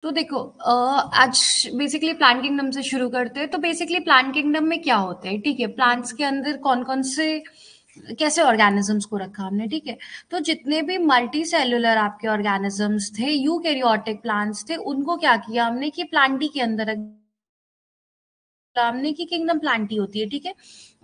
तो देखो आज बेसिकली प्लांट किंगडम से शुरू करते हैं। तो बेसिकली प्लांट किंगडम में क्या होता है, ठीक है, प्लांट्स के अंदर कौन कौन से कैसे ऑर्गेनिजम्स को रखा हमने, ठीक है। तो जितने भी मल्टी सेलुलर आपके ऑर्गेनिजम्स थे, यूकैरियोटिक प्लांट्स थे, उनको क्या किया हमने कि प्लांटी के अंदर रख हमने की किंगडम प्लांटी होती है, ठीक है।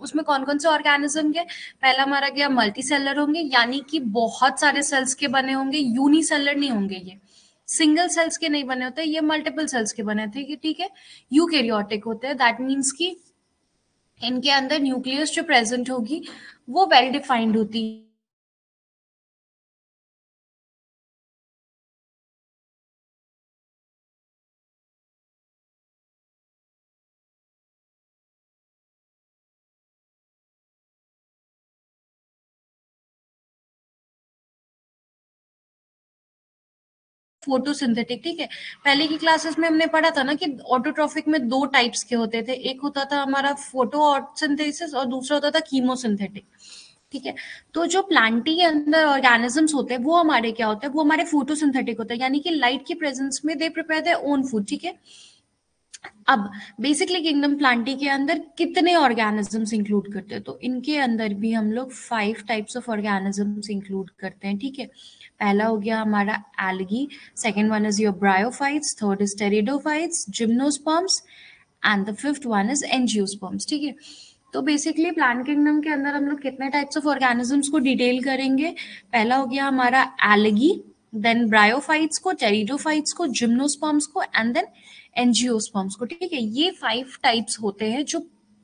उसमें कौन कौन से ऑर्गेनिज्म के, पहला हमारा गया मल्टी सेलर होंगे, यानी कि बहुत सारे सेल्स के बने होंगे, यूनिसेलर नहीं होंगे ये, सिंगल सेल्स के नहीं बने होते, ये मल्टीपल सेल्स के बने थे, ठीक है। यूकैरियोटिक होते हैं, दैट मीन्स कि इनके अंदर न्यूक्लियस जो प्रेजेंट होगी वो वेल डिफाइंड होती है। फोटोसिंथेटिक, ठीक है। पहले की क्लासेस में हमने पढ़ा था ना कि ऑटोट्रॉफिक में दो टाइप्स के होते थे, एक होता था हमारा फोटो सिंथेसिस और दूसरा होता था कीमोसिंथेटिक, ठीक है। तो जो प्लांटी के अंदर ऑर्गेनिजम्स होते हैं वो हमारे क्या होते हैं, वो हमारे फोटोसिंथेटिक होते हैं, यानी कि लाइट की प्रेजेंस में they prepare their own food, ठीक है। अब बेसिकली किंगडम प्लांटी के अंदर कितने ऑर्गेनिजम्स इंक्लूड करते हैं, तो इनके अंदर भी हम लोग 5 टाइप्स ऑफ ऑर्गेनिजम्स इंक्लूड करते हैं, ठीक है। पहला हो गया हमारा algae, second one is your bryophytes, third is pteridophytes, gymnosperms and the fifth one is angiosperms, ठीक है। तो बेसिकली प्लांट किंगडम के अंदर हम लोग कितने टाइप्स ऑफ ऑर्गेनिजम्स को डिटेल करेंगे, पहला हो गया हमारा एल्गी, देन ब्रायोफाइट्स को, टेरिडोफाइट्स को, जिम्नोस्पर्म्स को एंड देन एंजियोस्पर्म्स को, ठीक है। ये 5 टाइप्स होते हैं जो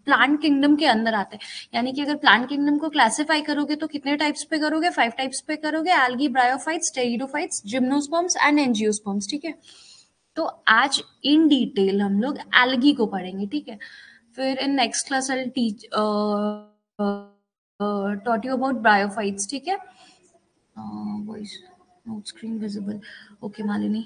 प्लांट किंगडम के अंदर आते हैं। यानी कि अगर प्लांट किंगडम को क्लासिफाई करोगे तो कितने टाइप्स पे करोगे, 5 टाइप्स पे करोगे, algae, bryophytes, pteridophytes, gymnosperms and angiosperms, ठीक है। तो आज इन डिटेल हम लोग एल्गी को पढ़ेंगे, ठीक है। फिर in next class I teach taught you about bryophytes, ठीक है। Voice note screen visible, okay Malini,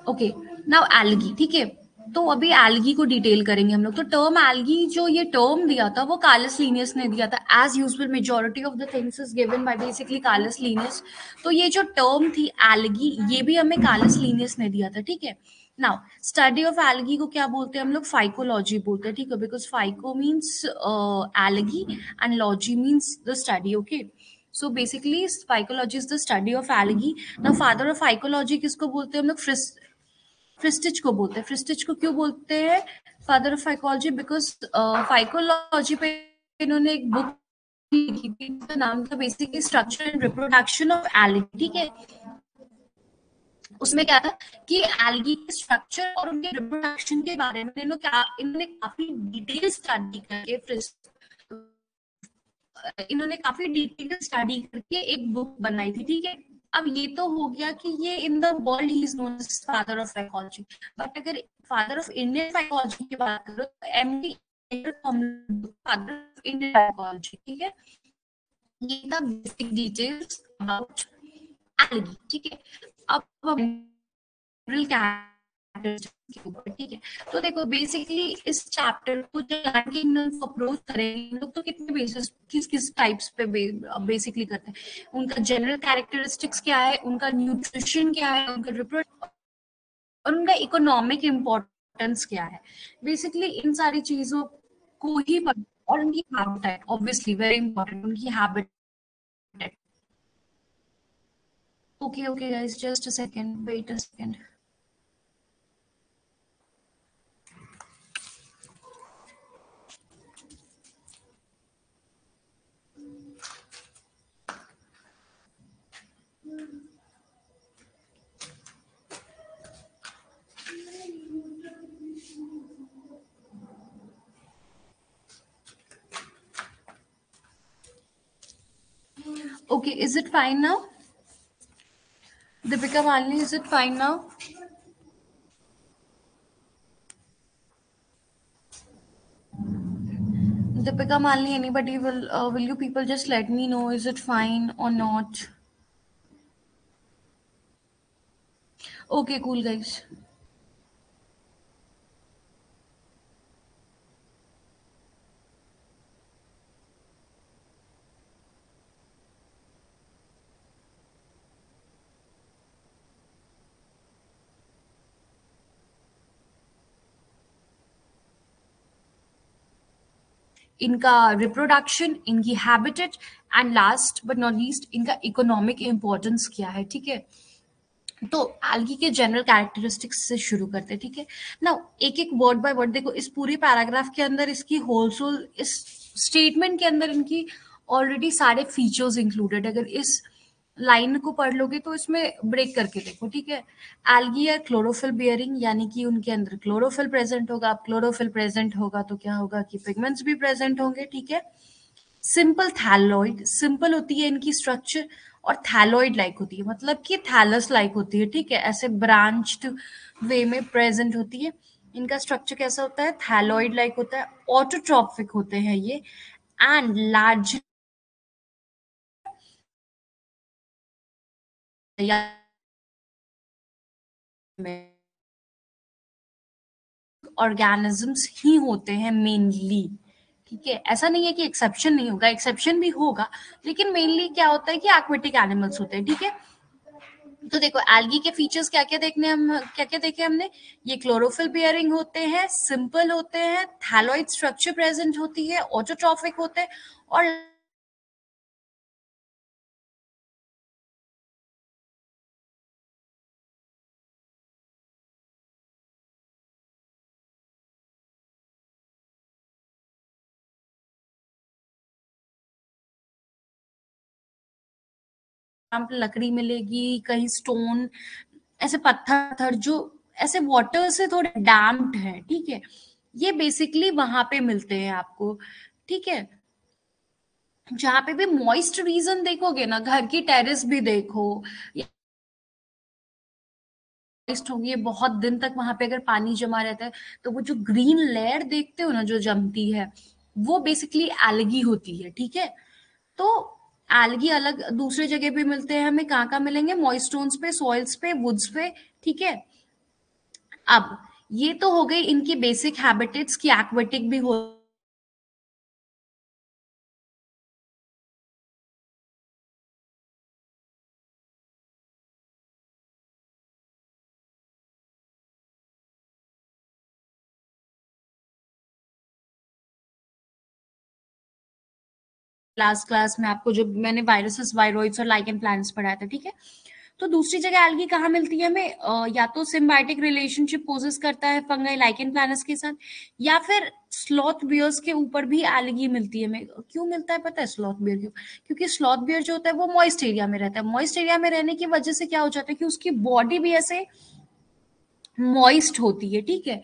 okay. Now algae, ठीक है। तो अभी एल्गी को डिटेल करेंगे हम लोग। तो टर्म एल्गी, जो ये टर्म दिया था वो कार्लस लीनियस ने दिया था। As usual majority of the things is given by basically Carolus Linnaeus. तो ये जो टर्म थी एल्गी, ये भी हमें कार्लस लीनियस ने दिया था, ठीक है। नाउ स्टडी ऑफ एल्गी को क्या बोलते हैं हम लोग, फाइकोलॉजी बोलते हैं, ठीक है। Because phyco means algae and logy means the study, okay. So basically phycology is the study of algae. ना फादर ऑफ फाइकोलॉजी किसको बोलते हैं हम लोग, फ्रिस्टिच को बोलते हैं। फ्रिस्टिच को क्यों बोलते हैं father of psychology, because psychology पे इन्होंने एक बुक लिखी थी, जिसका नाम था basically structure and reproduction of algae, ठीक है। उसमें क्या था कि एल्गी के स्ट्रक्चर और उनके रिप्रोडक्शन के बारे में इन्होंने काफी डिटेल स्टडी करके इन्होंने काफी डिटेल स्टडी करके एक बुक बनाई थी, ठीक है। अब ये तो हो गया कि ये in the world he is known as father of psychology. But अगर फादर ऑफ इंडियन साइकोलॉजी की बात करो तो MD father of Indian psychology, ठीक है। ये था बेसिक डिटेल्स अबाउट एल्गी, ठीक है। अब हम जनरल कैरेक्टरिस्टिक्स के ऊपर, ठीक है। तो देखो बेसिकली इस चैप्टर को जो किंगडम अप्रोच करेंगे लोग, तो कितने बेसिस किस किस टाइप्स पे बेसिकली करते हैं, उनका जनरल कैरेक्टरिस्टिक्स क्या है, उनका न्यूट्रिशन क्या है, उनका रिप्रोडक्शन और उनका इकोनॉमिक इम्पोर्टेंस क्या है, बेसिकली इन सारी चीजों को ही और उनकी हैबिटेट ऑब्वियसली वेरी इंपॉर्टेंट, उनकी habitat. Okay okay guys, just a second, wait a second. Okay, is it fine now? Deepika Malini, is it fine now? Deepika Malini, anybody will you people just let me know, is it fine or not? Okay, cool guys. इनका reproduction, इनकी habitat, and last but not least इनका economic importance क्या है, ठीक है। तो algae के general characteristics से शुरू करते हैं, ठीक है ना। एक एक वर्ड बाय वर्ड देखो, इस पूरी पैराग्राफ के अंदर इसकी होलसोल, इस स्टेटमेंट के अंदर इनकी ऑलरेडी सारे फीचर्स इंक्लूडेड। अगर इस लाइन को पढ़ लोगे तो इसमें ब्रेक करके देखो, ठीक है। एल्गी आर क्लोरोफिल बियरिंग, यानी कि उनके अंदर क्लोरोफिल प्रेजेंट होगा। अब क्लोरोफिल प्रेजेंट होगा तो क्या होगा कि पिगमेंट्स भी प्रेजेंट होंगे, ठीक है। सिंपल थैलोइड, सिंपल होती है इनकी स्ट्रक्चर, और थैलोइड लाइक होती है, मतलब कि थैलस लाइक होती है, ठीक है। ऐसे ब्रांच्ड वे में प्रेजेंट होती है। इनका स्ट्रक्चर कैसा होता है, थैलोइड लाइक होता है। ऑटोट्रॉफिक होते हैं ये, एंड लार्ज या ऑर्गेनिजम्स ही होते हैं मेनली, ठीक है। ऐसा नहीं है कि एक्सेप्शन नहीं होगा, एक्सेप्शन भी होगा, लेकिन मेनली क्या होता है कि एक्वेटिक एनिमल्स होते हैं, ठीक है। तो देखो एल्गी के फीचर्स क्या क्या देखने, हम क्या क्या देखे हमने। ये क्लोरोफिल बियरिंग होते हैं, सिंपल होते हैं, थैलोइड स्ट्रक्चर प्रेजेंट होती है, ऑटोट्रॉफिक होते हैं, और लकड़ी मिलेगी, कहीं स्टोन, ऐसे पत्थर जो ऐसे वाटर से थोड़े डैम्प्ड है, ठीक है। ये बेसिकली वहां पे मिलते हैं आपको, ठीक है। जहाँ पे भी मॉइस्ट रीजन देखोगे ना, घर की टेरेस भी देखो, मॉइस्ट होगी, ये बहुत दिन तक वहां पे अगर पानी जमा रहता है, तो वो जो ग्रीन लेयर देखते हो ना जो जमती है, वो बेसिकली एल्गी होती है, ठीक है। तो एल्गी अलग दूसरे जगह पे मिलते हैं, हमें कहाँ कहाँ मिलेंगे, मॉइस्टोन्स पे, सॉइल्स पे, वुड्स पे, ठीक है। अब ये तो हो गई इनकी बेसिक हैबिटेट्स की एक्वेटिक भी हो, लास्ट क्लास में आपको जो मैंने वायरसेस, वायरोइड्स और लाइकेन प्लांट्स पढ़ाया था, ठीक है। तो दूसरी जगह एल्गी कहाँ मिलती है हमें, या तो सिम्बायोटिक रिलेशनशिप पोजेस करता है फंगाई लाइकेन प्लांट्स के साथ, या फिर स्लॉथ बियर्स के ऊपर भी एल्गी मिलती है हमें। क्यों मिलता है पता है स्लॉथ बियर क्यों, क्योंकि स्लॉथ बियर जो होता है वो मॉइस्ट एरिया में रहता है। मॉइस्ट एरिया में रहने की वजह से क्या हो जाता है कि उसकी बॉडी भी ऐसे मॉइस्ट होती है, ठीक है।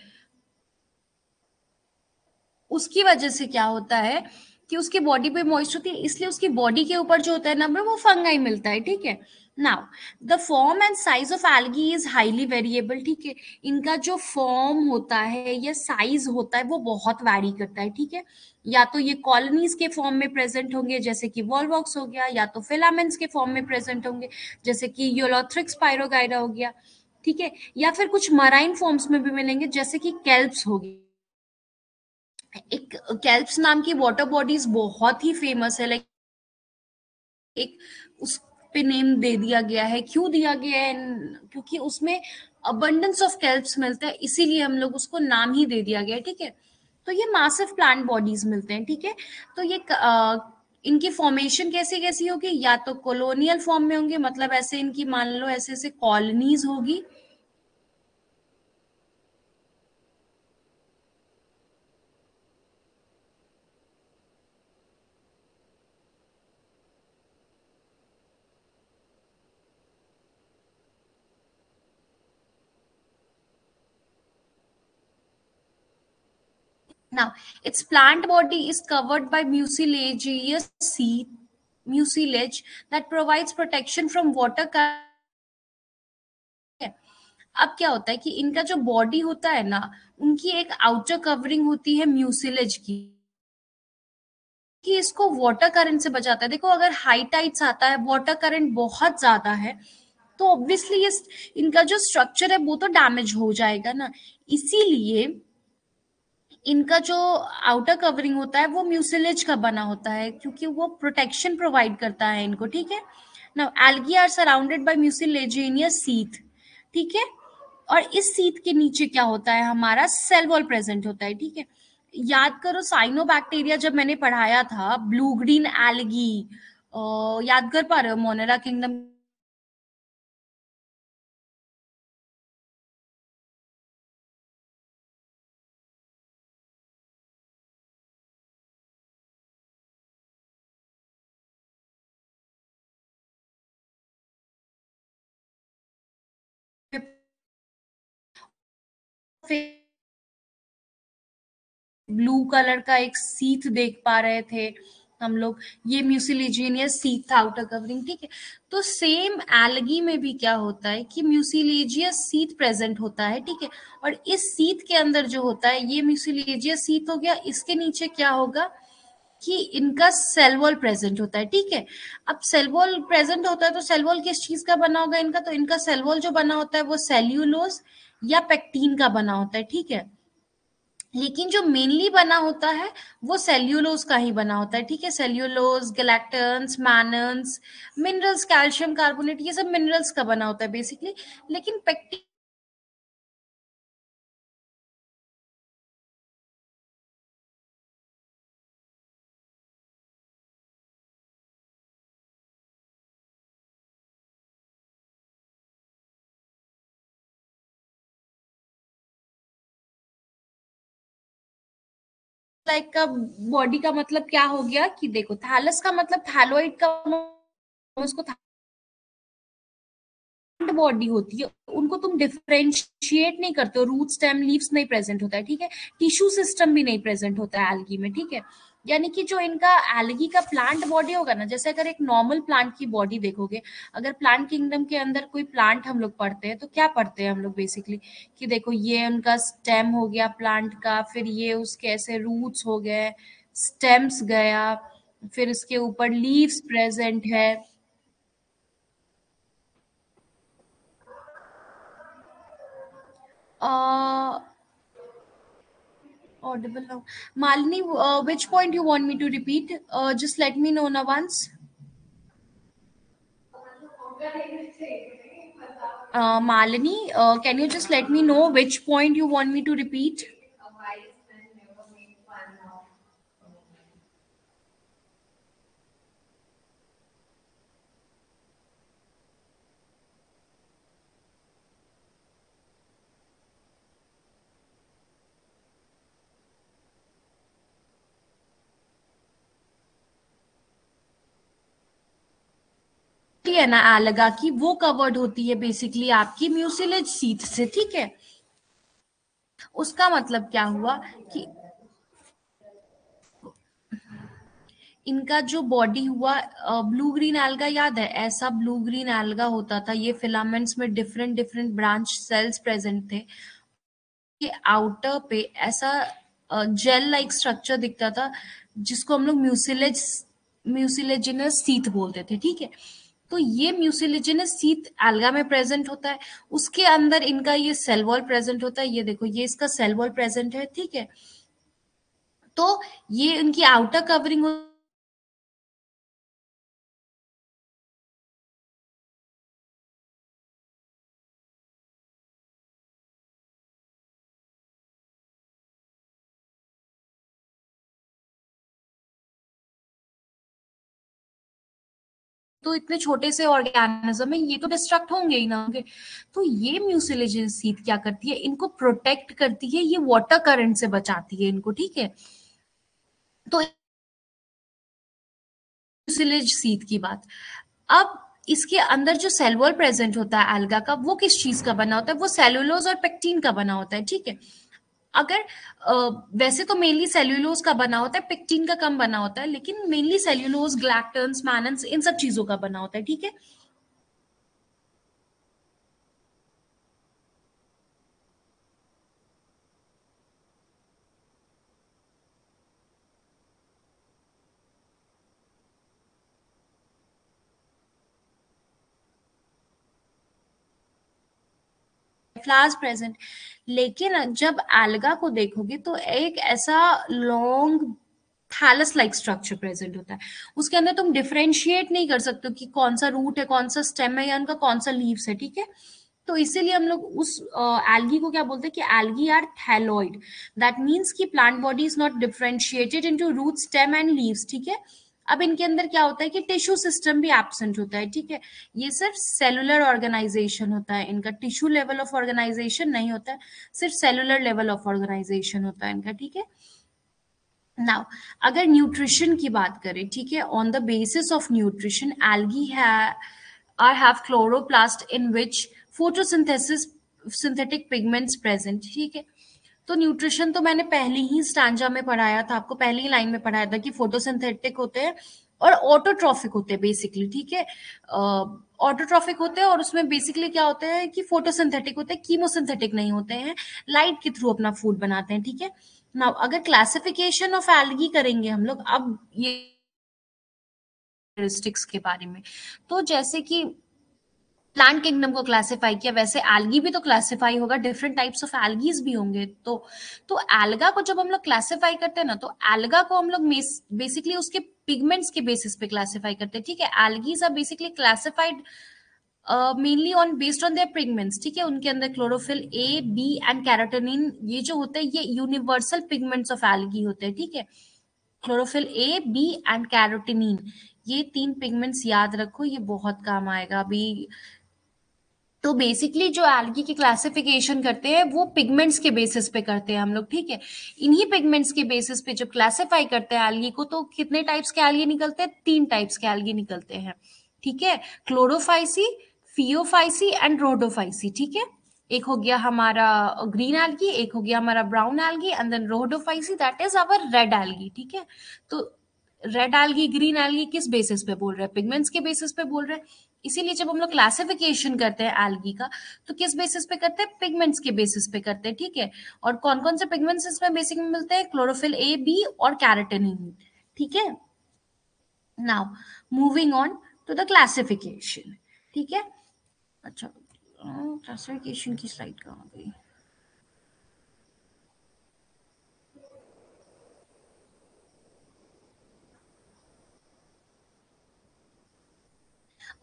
उसकी वजह से क्या होता है कि उसकी बॉडी पे मॉइस्ट होती है, इसलिए उसकी बॉडी के ऊपर जो होता है नंबर वो फंगाई मिलता है, ठीक है। Now the form and size of algae is highly variable, ठीक है। इनका जो फॉर्म होता है या साइज होता है वो बहुत वैरी करता है, ठीक है। या तो ये कॉलोनीज के फॉर्म में प्रेजेंट होंगे जैसे कि वॉलवॉक्स हो गया, या तो फिलामेंट्स के फॉर्म में प्रेजेंट होंगे जैसे कि यूलोथ्रिक्स पायरोगाइरा हो गया, ठीक है। या फिर कुछ मराइन फॉर्म्स में भी मिलेंगे जैसे कि कैल्प्स हो गई। एक कैल्प्स नाम की वाटर बॉडीज बहुत ही फेमस है, लाइक एक उस पे नेम दे दिया गया है, क्यों दिया गया है, क्योंकि उसमें अबंडेंस ऑफ कैल्प्स मिलते हैं, इसीलिए हम लोग उसको नाम ही दे दिया गया है, ठीक है। तो ये मासिव प्लांट बॉडीज मिलते हैं, ठीक है। तो ये इनकी फॉर्मेशन कैसी कैसी होगी, या तो कॉलोनियल फॉर्म में होंगे, मतलब ऐसे इनकी मान लो ऐसे ऐसे कॉलोनीज होगी। Now, its plant body is covered by mucilaginous seed, mucilage that provides protection from water. अब क्या होता है कि इनका जो बॉडी होता है ना, उनकी एक आउटर कवरिंग होती है म्यूसिलेज की, कि इसको वाटर करंट से बचाता है। देखो अगर हाई टाइड्स आता है, वाटर करंट बहुत ज्यादा है, तो ऑब्वियसली ये इनका जो स्ट्रक्चर है वो तो डैमेज हो जाएगा ना। इसीलिए इनका जो आउटर कवरिंग होता है वो म्यूसिलेज का बना होता है, क्योंकि वो प्रोटेक्शन प्रोवाइड करता है इनको, ठीक है। Now algae are surrounded by mucilaginous sheath, ठीक है। और इस सीथ के नीचे क्या होता है, हमारा सेल वॉल प्रेजेंट होता है, ठीक है। याद करो साइनोबैक्टीरिया जब मैंने पढ़ाया था, ब्लू ग्रीन एल्गी, याद कर पा रहे हो मोनेरा किंगडम ब्लू कलर का एक सीथ देख पा रहे थे हम लोग, ये म्यूसिलेजियस सीथ था आउटर कवरिंग, ठीक है। तो सेम एल्गी में भी क्या होता है कि म्यूसिलेजियस सीथ प्रेजेंट होता है, ठीक है। और इस सीथ के अंदर जो होता है, ये म्यूसिलेजियस सीथ हो गया, इसके नीचे क्या होगा कि इनका सेल वॉल प्रेजेंट होता है, ठीक है। अब सेल वॉल प्रेजेंट होता है तो सेल वॉल किस चीज का बना होगा इनका, तो इनका सेल वॉल जो बना होता है वो सेल्यूलोज या पेक्टीन का बना होता है, ठीक है। लेकिन जो मेनली बना होता है वो सेल्यूलोज का ही बना होता है, ठीक है। Cellulose, galactans, mannans, minerals, calcium carbonate, ये सब मिनरल्स का बना होता है बेसिकली। लेकिन पेक्टिन लाइक का बॉडी का मतलब क्या हो गया कि देखो, थैलस का मतलब थैलोइड का, उसको बॉडी होती है, उनको तुम डिफरेंशिएट नहीं करते हो, रूट स्टेम लीव्स नहीं प्रेजेंट होता है, ठीक है। टिश्यू सिस्टम भी नहीं प्रेजेंट होता है एल्गी में, ठीक है। यानी कि जो इनका एल्गी का प्लांट बॉडी होगा ना, जैसे अगर एक नॉर्मल प्लांट की बॉडी देखोगे, अगर प्लांट किंगडम के अंदर कोई प्लांट हम लोग पढ़ते हैं तो क्या पढ़ते हैं हम लोग बेसिकली, कि देखो ये उनका स्टेम हो गया प्लांट का, फिर ये उसके ऐसे रूट्स हो गए, स्टेम्स गया, फिर इसके ऊपर लीव्स प्रेजेंट है। Audible now. Malini, which point you want me to repeat? Just let me know now once. Malini, can you just let me know which point you want me to repeat? है ना alga की, वो covered होती है basically आपकी mucilage sheath से, ठीक है। उसका मतलब क्या हुआ कि इनका जो बॉडी हुआ, ब्लू ग्रीन एल्गा याद है, ऐसा ब्लू ग्रीन एल्गा होता था, ये फिलामेंट्स में different different branch cells present थे, के आउटर पे ऐसा जेल लाइक स्ट्रक्चर दिखता था, जिसको हम लोग म्यूसिलेजिनस सीथ बोलते थे, ठीक है। तो ये म्यूसिलेजिनस सीथ एल्गा में प्रेजेंट होता है, उसके अंदर इनका ये सेल वॉल प्रेजेंट होता है, ये देखो ये इसका सेल वॉल प्रेजेंट है, ठीक है। तो ये इनकी आउटर कवरिंग, तो इतने छोटे से ऑर्गेनिज्म है, ये तो डिस्ट्रक्ट होंगे ही ना होंगे। तो ये म्यूसिलेजिन सीथ क्या करती है, इनको प्रोटेक्ट करती है, ये वाटर करंट से बचाती है इनको, ठीक है। तो म्यूसिलेज सीथ की बात, अब इसके अंदर जो सेल वॉल प्रेजेंट होता है एल्गा का, वो किस चीज का बना होता है, वो सेलुलोज और पेक्टीन का बना होता है, ठीक है। अगर वैसे तो मेनली सेल्यूलोज का बना होता है, पेक्टीन का कम बना होता है, लेकिन मेनली सेल्यूलोज, ग्लैक्टन्स, मैनन्स, इन सब चीजों का बना होता है, ठीक है। फ्लावर्स प्रेजेंट, लेकिन जब एल्गा को देखोगे तो एक ऐसा long thallus like structure present होता है, उसके अंदर तुम डिफरेंशिएट नहीं कर सकते हो कि कौन सा रूट है, कौन सा स्टेम है, या उनका कौन सा लीव्स है, ठीक है। तो इसीलिए हम लोग उस एल्गी को क्या बोलते हैं कि algae are thalloid. That means कि plant body is not differentiated into root, stem and leaves, ठीक है। अब इनके अंदर क्या होता है कि टिश्यू सिस्टम भी एब्सेंट होता है, ठीक है। ये सिर्फ सेलुलर ऑर्गेनाइजेशन होता है इनका, टिश्यू लेवल ऑफ ऑर्गेनाइजेशन नहीं होता है, सिर्फ सेलुलर लेवल ऑफ ऑर्गेनाइजेशन होता है इनका, ठीक है। नाउ अगर न्यूट्रिशन की बात करें, ठीक है, on the basis of nutrition algae are have chloroplast in which photosynthesis synthetic pigments present, ठीक है। तो न्यूट्रिशन तो मैंने पहली ही स्टैंजा में पढ़ाया था, आपको पहली ही लाइन में पढ़ाया था कि फोटोसिंथेटिक होते हैं और ऑटोट्रॉफिक होते हैं बेसिकली, ठीक है। ऑटोट्रॉफिक होते हैं और उसमें बेसिकली क्या होता है कि फोटोसिंथेटिक होते हैं, कीमोसिंथेटिक नहीं होते हैं, लाइट के थ्रू अपना फूड बनाते हैं, ठीक है। नाउ अगर क्लासिफिकेशन ऑफ एल्गी करेंगे हम लोग अब ये के बारे में, तो जैसे कि प्लांट किंगडम को क्लासिफाई किया, वैसे एल्गी भी तो क्लासिफाई होगा, डिफरेंट टाइप्स ऑफ एल्गीज भी होंगे। तो एल्गा को जब हम लोग क्लासिफाई करते हैं ना, तो एल्गा को हम लोग बेसिकली उसके पिगमेंट्स के बेसिस पे क्लासिफाई करते हैं, ठीक है। Algae are basically classified mainly on based on their pigments, ठीक है। उनके अंदर chlorophyll A, B and carotenoid ये जो होते हैं ये यूनिवर्सल पिगमेंट्स ऑफ एल्गी होते हैं, ठीक है। Chlorophyll A, B and carotenoid, ये 3 पिगमेंट्स याद रखो, ये बहुत काम आएगा अभी। तो बेसिकली जो एल्गी की क्लासिफिकेशन करते हैं वो पिगमेंट्स के बेसिस पे करते हैं हम लोग, ठीक है। इन्हीं पिगमेंट्स के बेसिस पे जब क्लासिफाई करते हैं एल्गी को, तो कितने टाइप्स के एल्गी निकलते हैं? 3 टाइप्स के एल्गी निकलते हैं, ठीक है। क्लोरोफाइसी, फियोफाइसी एंड रोडोफाइसी, ठीक है। एक हो गया हमारा ग्रीन एल्गी, एक हो गया हमारा brown algae, and then rhodophyceae that is our red algae, ठीक है। तो रेड एल्गी, ग्रीन एल्गी किस बेसिस पे बोल रहे हैं? पिगमेंट्स के बेसिस पे बोल रहे हैं। इसीलिए जब हम लोग क्लासिफिकेशन करते हैं एल्गी का, तो किस बेसिस पे करते हैं? पिगमेंट्स के बेसिस पे करते हैं, ठीक है। और कौन कौन से पिगमेंट्स इसमें बेसिक में मिलते हैं? क्लोरोफिल ए, बी और कैरोटीनिन, ठीक है। Now moving on to the classification, ठीक है। अच्छा, क्लासिफिकेशन की स्लाइड कहाँ गई?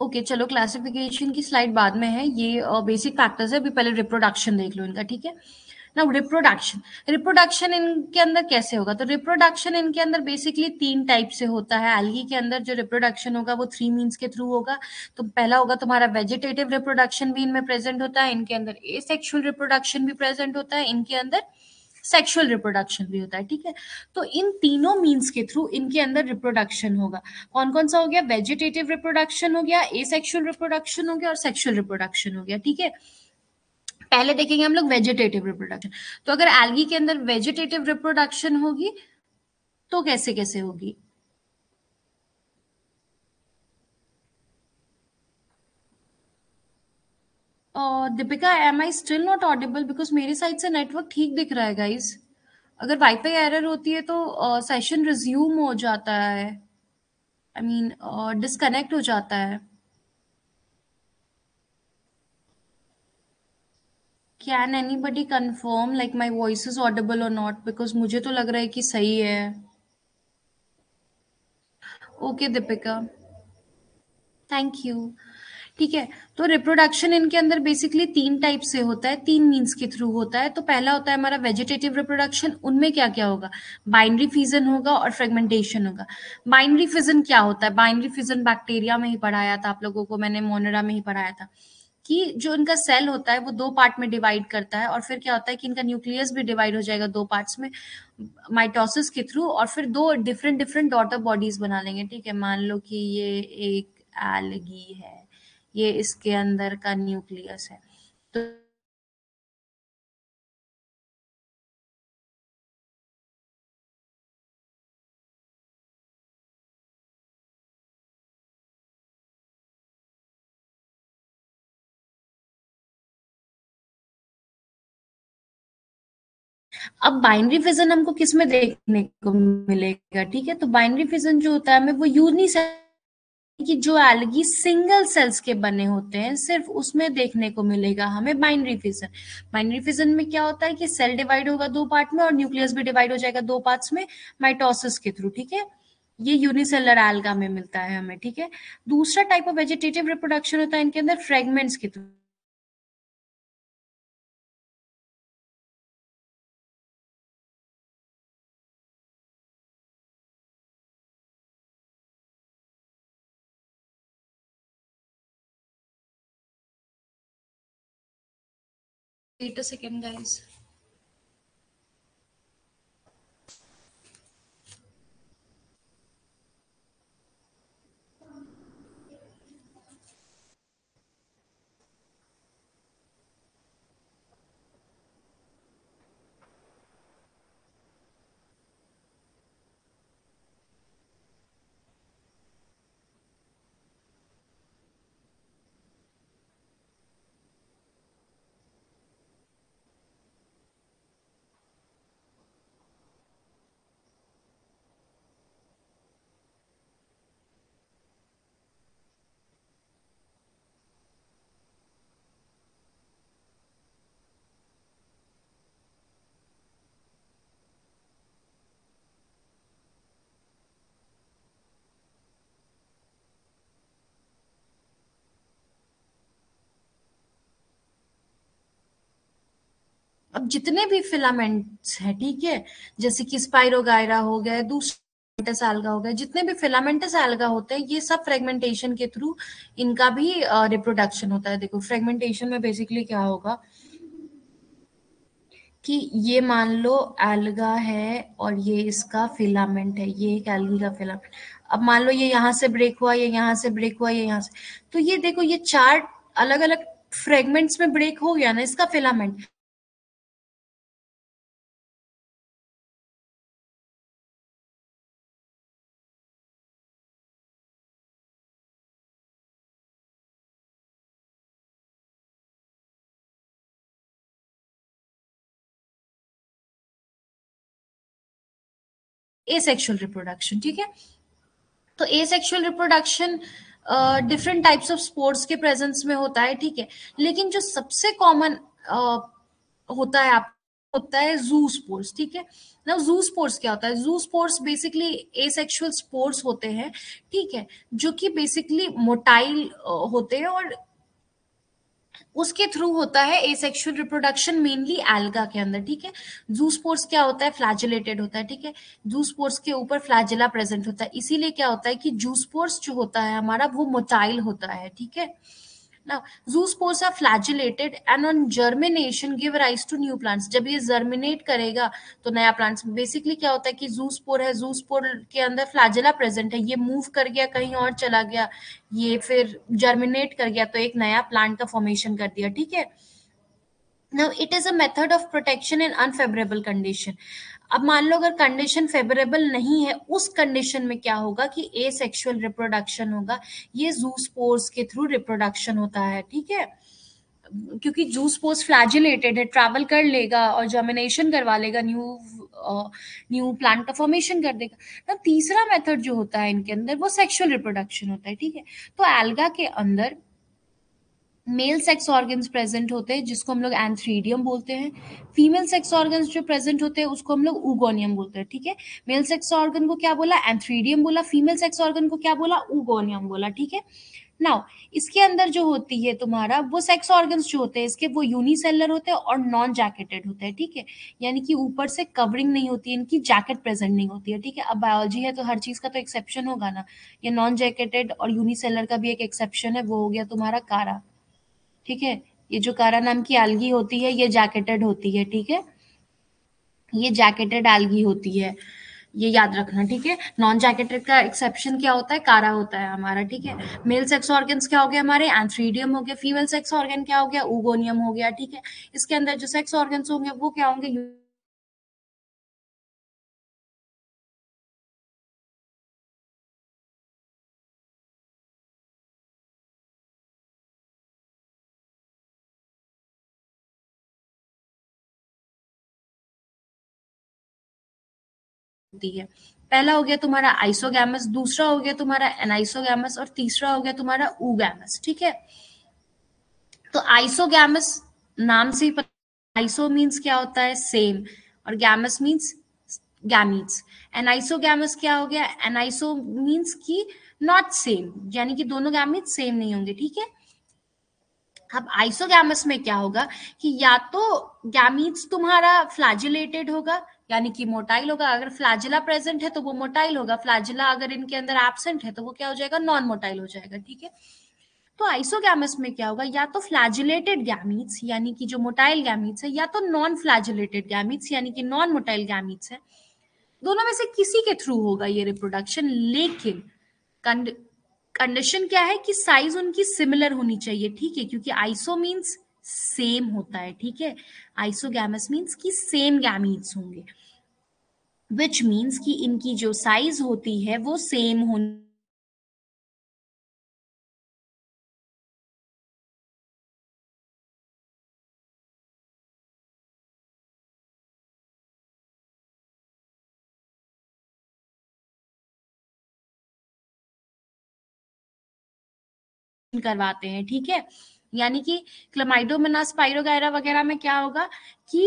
ओके चलो, क्लासिफिकेशन की स्लाइड बाद में है, ये बेसिक फैक्टर्स है, अभी पहले रिप्रोडक्शन देख लो इनका, ठीक है। ना रिप्रोडक्शन, रिप्रोडक्शन इनके अंदर कैसे होगा? तो रिप्रोडक्शन इनके अंदर बेसिकली 3 टाइप से होता है। एल्गी के अंदर जो रिप्रोडक्शन होगा वो 3 मीन्स के थ्रू होगा। तो पहला होगा तुम्हारा वेजिटेटिव रिप्रोडक्शन भी इनमें प्रेजेंट होता है, इनके अंदर एसेक्सुअल रिप्रोडक्शन भी प्रेजेंट होता है, इनके अंदर सेक्सुअल रिप्रोडक्शन भी होता है, ठीक है। तो इन तीनों मीन्स के थ्रू इनके अंदर रिप्रोडक्शन होगा। कौन कौन सा हो गया? वेजिटेटिव रिप्रोडक्शन हो गया, एसेक्सुअल रिप्रोडक्शन हो गया और सेक्सुअल रिप्रोडक्शन हो गया, ठीक है। पहले देखेंगे हम लोग वेजिटेटिव रिप्रोडक्शन। तो अगर एल्गी के अंदर वेजिटेटिव रिप्रोडक्शन होगी तो कैसे कैसे होगी? Deepika, am I still not audible? Because मेरी साइड से नेटवर्क ठीक दिख रहा है गाइस। अगर वाईफाई एरर होती है तो सेशन रिज्यूम हो जाता है, आई मीन डिस्कनेक्ट हो जाता है। Can anybody confirm like my voice is Audible और नॉट? बिकॉज मुझे तो लग रहा है कि सही है। Okay Deepika, thank you. ठीक है। तो रिप्रोडक्शन इनके अंदर बेसिकली 3 टाइप से होता है, 3 मीन्स के थ्रू होता है। तो पहला होता है हमारा वेजिटेटिव रिप्रोडक्शन, उनमें क्या क्या होगा? बाइनरी फिजन होगा और फ्रेगमेंटेशन होगा। बाइनरी फिजन क्या होता है? बाइनरी फिजन बैक्टीरिया में ही पढ़ाया था आप लोगों को, मैंने मोनेरा में ही पढ़ाया था कि जो इनका सेल होता है वो 2 पार्ट में डिवाइड करता है, और फिर क्या होता है कि इनका न्यूक्लियस भी डिवाइड हो जाएगा 2 पार्ट्स में माइटोसिस के थ्रू, और फिर 2 डिफरेंट डिफरेंट डॉटर बॉडीज बना लेंगे, ठीक है। मान लो कि ये एक एल्गी है, ये इसके अंदर का न्यूक्लियस है। तो अब बाइनरी फिजन हमको किस में देखने को मिलेगा? ठीक है, तो बाइनरी फिजन जो होता है हमें वो यूनिसेल कि जो एल्गी सिंगल सेल्स के बने होते हैं सिर्फ उसमें देखने को मिलेगा हमें बाइनरी फिजन। बाइनरी फिजन में क्या होता है कि सेल डिवाइड होगा 2 पार्ट में और न्यूक्लियस भी डिवाइड हो जाएगा 2 पार्ट्स में माइटोसिस के थ्रू, ठीक है। ये यूनिसेलर एल्गा में मिलता है हमें, ठीक है। दूसरा टाइप ऑफ वेजिटेटिव रिप्रोडक्शन होता है इनके अंदर फ्रेगमेंट्स के through. Wait a second, guys. अब जितने भी फिलामेंट्स हैं, ठीक है, जैसे कि स्पाइरोगायरा हो गया, दूसरा alga हो गया, जितने भी फिलामेंटस alga होते हैं, ये सब फ्रेगमेंटेशन के थ्रू इनका भी रिप्रोडक्शन होता है। देखो फ्रेगमेंटेशन में बेसिकली क्या होगा कि ये मान लो एल्गा है और ये इसका फिलामेंट है, ये एक एल्गी का फिलामेंट। अब मान लो ये यहाँ से ब्रेक हुआ, ये यहाँ से ब्रेक हुआ, ये यहाँ से, तो ये देखो ये चार अलग अलग फ्रेगमेंट्स में ब्रेक हो गया ना इसका फिलामेंट। एसेक्सुअल रिप्रोडक्शन, ठीक है। तो asexual reproduction different types of spores के प्रेजेंस में होता है, ठीक है। लेकिन जो सबसे कॉमन होता है आप होता है जू स्पोर्स, ठीक है ना। जू स्पोर्स क्या होता है? जू स्पोर्स बेसिकली एसेक्सुअल स्पोर्स होते हैं, ठीक है, जो कि बेसिकली मोटाइल होते हैं और उसके थ्रू होता है एसेक्सुअल रिप्रोडक्शन मेनली एल्गा के अंदर, ठीक है। जूस्पोर्स क्या होता है? फ्लैजिलेटेड होता है, ठीक है। जूस्पोर्स के ऊपर फ्लैजिला प्रेजेंट होता है, इसीलिए क्या होता है कि जूस्पोर्स जो होता है हमारा वो मोटाइल होता है, ठीक है ना। Zoospores are flagellated and on germination give rise to new plants. जब ये जर्मिनेट करेगा तो नया प्लांट्स। बेसिकली क्या होता है कि जूस्पोर है, जूस्पोर के अंदर फ्लैजिला प्रेजेंट है, ये मूव कर गया कहीं और चला गया, ये फिर जर्मिनेट कर गया तो एक नया प्लांट का फॉर्मेशन कर दिया, ठीक है। Now it is a method of protection in unfavourable condition. अब मान लो अगर कंडीशन फेवरेबल नहीं है, उस कंडीशन में क्या होगा कि एसेक्सुअल रिप्रोडक्शन होगा, ये जूस्पोर्स के थ्रू रिप्रोडक्शन होता है, ठीक है। क्योंकि जूस्पोर्स फ्लैजिलेटेड है, ट्रैवल कर लेगा और जर्मिनेशन करवा लेगा, न्यू प्लांट का फॉर्मेशन कर देगा ना। तीसरा मेथड जो होता है इनके अंदर वो सेक्सुअल रिप्रोडक्शन होता है, ठीक है। तो एल्गा के अंदर मेल सेक्स ऑर्गन्स प्रेजेंट होते हैं जिसको हम लोग एंथ्रीडियम बोलते हैं। फीमेल सेक्स ऑर्गन्स जो प्रेजेंट होते हैं उसको हम लोग ऊगोनियम बोलते हैं, ठीक है। मेल सेक्स ऑर्गन को क्या बोला? एंथ्रीडियम बोला। फीमेल सेक्स ऑर्गन को क्या बोला? ऊगोनियम बोला, ठीक है। नाउ इसके अंदर जो होती है तुम्हारा वो सेक्स ऑर्गन्स जो होते हैं इसके वो यूनिसेलर होते हैं और नॉन जैकेटेड होते हैं, ठीक है। यानी कि ऊपर से कवरिंग नहीं होती है, इनकी जैकेट प्रेजेंट नहीं होती है, ठीक है। अब बायोलॉजी है तो हर चीज का तो एक्सेप्शन होगा ना। ये नॉन जैकेटेड और यूनिसेलर का भी एक एक्सेप्शन है, वो हो गया तुम्हारा कारा, ठीक है। ये जो कारा नाम की एल्गी होती है ये जैकेटेड होती है, ठीक है। ये जैकेटेड एल्गी होती है, ये याद रखना, ठीक है। नॉन जैकेटेड का एक्सेप्शन क्या होता है? कारा होता है हमारा, ठीक है। मेल सेक्स ऑर्गन्स क्या हो गया हमारे? एंथ्रीडियम हो गया। फीमेल सेक्स ऑर्गन क्या हो गया? ऊगोनियम हो गया, ठीक है। इसके अंदर जो सेक्स ऑर्गन्स होंगे वो क्या होंगे? होती है। पहला हो गया तुम्हारा आइसोगैमस, दूसरा हो गया तुम्हारा एनाइसोगैमस और तीसरा हो गया तुम्हारा ऊगैमस, ठीक है। तो आइसोगैमस नाम से ही पता, आइसो मीन्स क्या होता है? सेम, और गैमस मीन्स गैमीट्स। एनाइसोगैमस क्या हो गया? एनाइसो मीन्स की नॉट सेम, यानी कि दोनों गैमीट्स सेम नहीं होंगे, ठीक है। अब आइसोगैमस में क्या होगा कि या तो गैमीट्स तुम्हारा फ्लैजिलेटेड होगा यानी कि मोटाइल होगा। अगर फ्लैजिला प्रेजेंट है तो वो मोटाइल होगा, फ्लैजिला अगर इनके अंदर एब्सेंट है तो वो क्या हो जाएगा? नॉन मोटाइल हो जाएगा, ठीक है। तो आइसोगैमस में क्या होगा, या तो फ्लैजिलेटेड गैमीट्स यानी कि जो मोटाइल गैमीट्स है, या तो नॉन फ्लैजिलेटेड गैमीट्स यानी कि नॉन मोटाइल गैमीट्स है। दोनों में से किसी के थ्रू होगा ये रिप्रोडक्शन, लेकिन कंडीशन क्या है कि साइज उनकी सिमिलर होनी चाहिए, ठीक है, क्योंकि आइसो मीन्स सेम होता है, ठीक है, आइसोगैमस मीन्स कि सेम गैमीट्स होंगे, विच मीन्स कि इनकी जो साइज होती है वो सेम होनी करवाते हैं, ठीक है। यानी कि क्लमाइडोमोनास पायरोगायरा वगैरह में क्या होगा कि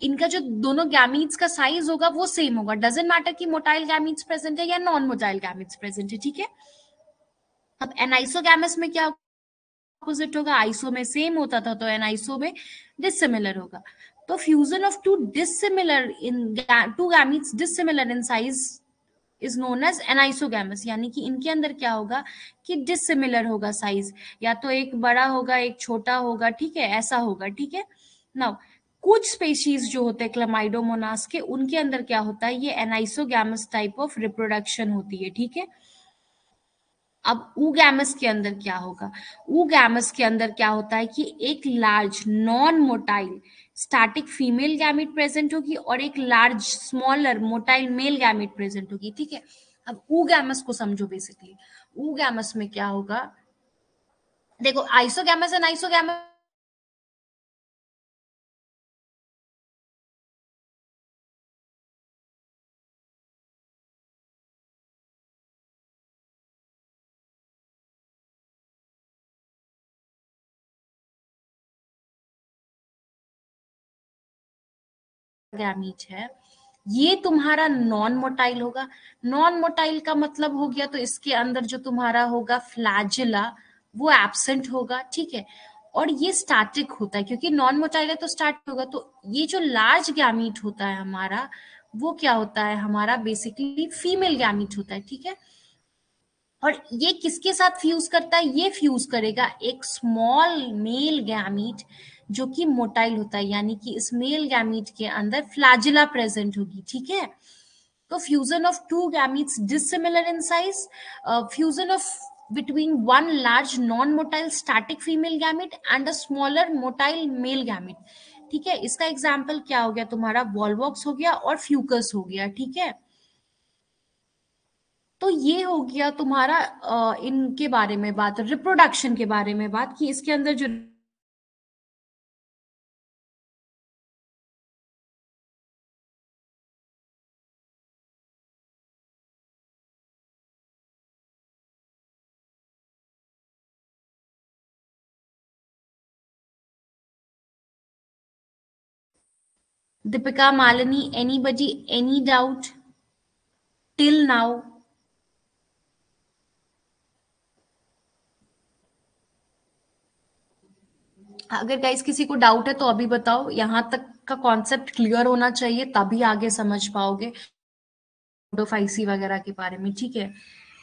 इनका जो दोनों गैमीट्स का साइज होगा वो सेम होगा, डजेंट मैटर कि मोटाइल गैमीट्स प्रेजेंट है या नॉन मोटाइल गैमीट्स प्रेजेंट है, ठीक है। अब एनाइसोगैमस में क्या ऑपोजिट होगा, आइसो में सेम होता था तो एनाइसो में डिसिमिलर होगा। तो fusion of two dissimilar in two gametes dissimilar in size is known as anisogamous, यानी कि इनके अंदर क्या होगा कि डिसिमिलर होगा साइज, या तो एक बड़ा होगा एक छोटा होगा, ठीक है, ऐसा होगा, ठीक है। नाउ कुछ स्पेशीज जो होते हैं क्लमाइडोमोनास के, उनके अंदर क्या होता है, ये एनाइसोगैमस टाइप ऑफ रिप्रोडक्शन होती है, ठीक है। अब ऊगैमस के अंदर क्या होगा, ऊगैमस के अंदर क्या होता है कि एक large non motile static female gamete present होगी और एक large smaller motile male gamete present होगी, ठीक है। अब ऊगैमस को समझो, बेसिकली ऊगैमस में क्या होगा, देखो आइसोगैमस एंड आइसोगैमस गैमीट है, ये तुम्हारा नॉन मोटाइल होगा। नॉन मोटाइल का मतलब हो गया तो इसके अंदर जो तुम्हारा होगा फ्लैजिला वो एब्सेंट होगा, ठीक है। और ये स्टैटिक होता है, क्योंकि नॉन मोटाइल है तो स्टैटिक होगा। तो ये जो लार्ज गैमीट होता है हमारा, वो क्या होता है, हमारा बेसिकली फीमेल गैमीट होता है, ठीक है। और ये किसके साथ फ्यूज करता है, ये फ्यूज करेगा एक स्मॉल मेल गैमीट जो कि मोटाइल होता है, यानी कि इस मेल गैमीट के अंदर फ्लैजिला प्रेजेंट होगी, ठीक है। तो fusion of to gametes dissimilar in size, fusion of between one large non-motile static female gamete and a smaller motile male gamete, ठीक है। इसका एग्जाम्पल क्या हो गया तुम्हारा, वॉलवॉक्स हो गया और फ्यूकस हो गया, ठीक है। तो ये हो गया तुम्हारा इनके बारे में बात, रिप्रोडक्शन के बारे में बात, कि इसके अंदर जो Deepika, Malini, anybody, any doubt till now? अगर गाइस किसी को डाउट है तो अभी बताओ, यहां तक का कॉन्सेप्ट क्लियर होना चाहिए तभी आगे समझ पाओगे डोफाइसी वगैरह के बारे में, ठीक है।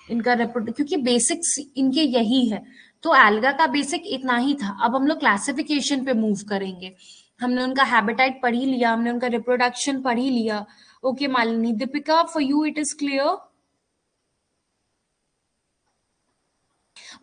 इनका रेप्रोड क्योंकि बेसिक्स इनके यही है। तो एल्गा का बेसिक इतना ही था। अब हम लोग क्लासिफिकेशन पे मूव करेंगे। हमने उनका हैबिटाइट पढ़ ही लिया, हमने उनका रिप्रोडक्शन पढ़ ही लिया। Okay Malini, Deepika, for you it is clear?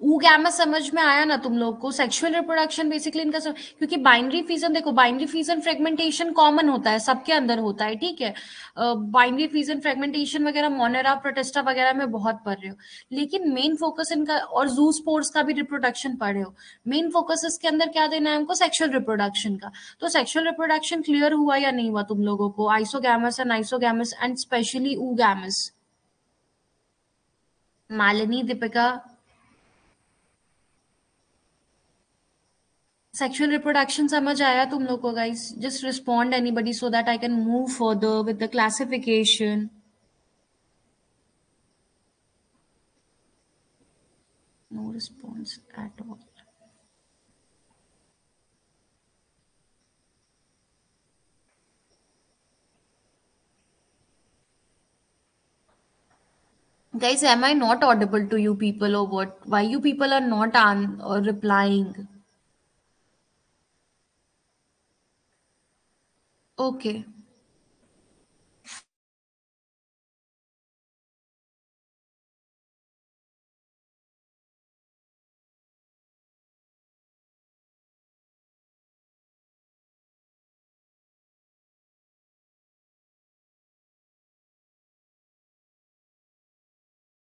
Oogamy समझ में आया ना तुम लोग को? सेक्सुअल रिप्रोडक्शन बेसिकली इनका क्योंकि बाइनरी फिजन, देखो बाइनरी फिजन फ्रेगमेंटेशन कॉमन होता है, सबके अंदर होता है, ठीक है। बाइनरी फिजन फ्रेगमेंटेशन वगैरह मोनेरा प्रोटिस्टा वगैरह में बहुत पढ़ रहे हो, लेकिन मेन फोकस इनका, और जूस्पोर्स का भी रिप्रोडक्शन पढ़ रहे हो, मेन फोकस इसके अंदर क्या देना है हमको, सेक्सुअल रिप्रोडक्शन का। तो सेक्सुअल रिप्रोडक्शन क्लियर हुआ या नहीं हुआ तुम लोगों को, isogamous and isogamous and specially oogamous? Malini, Deepika, sexual reproduction समझ आया तुम लोग को guys? Just respond anybody so that I can move further with the classification. No response at all. Guys, am I not audible to you people or what? Why you people are not or replying? Okay.